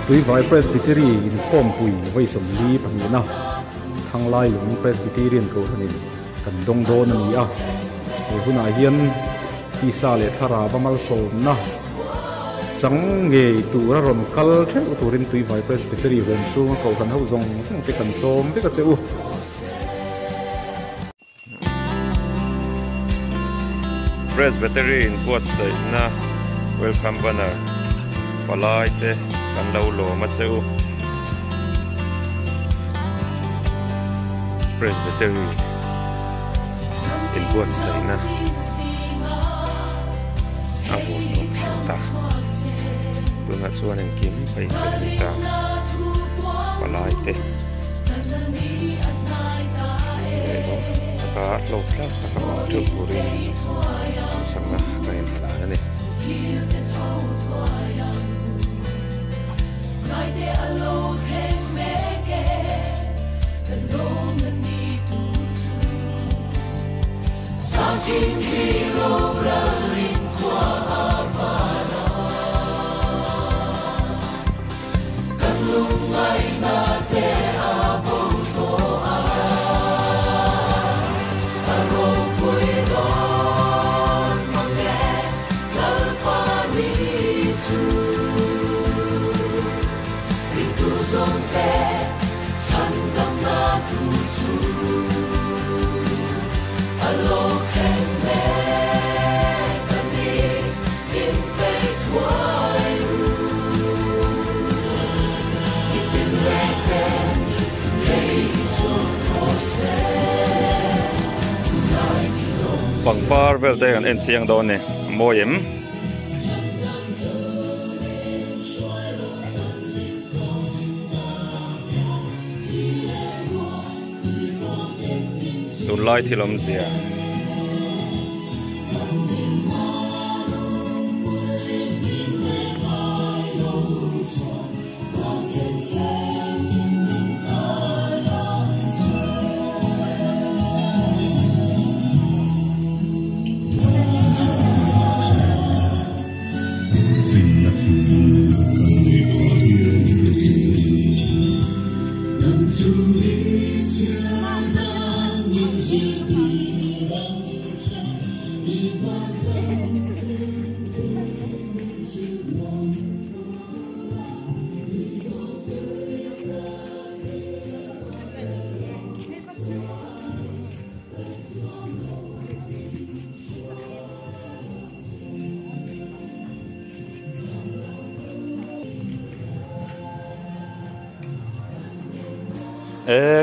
Tui vai Presbytery in form pui vai som li pangina hang lai lung Presbyterian ko hanin kan dong do na ni a e huna hian ti sa le thara bamal som na chang nge tu ra rom kal the turin tui vai Presbytery ven chu ko kan ho zong sang te kan som te ka cheu Presbytery in Puasai na welcome banner palai te kan lo ma cheu Presbytery in Puasai na abu no ta tu na chuan en kim pai ta palai te ka lo tla ka ma chu puri sang na ka en ta ni bằng par vel te kan en siang do ne moyem tun lai thilom zia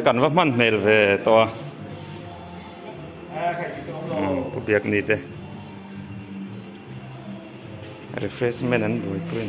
kan va man mel ve to pu biak ni te refreshment an doi pun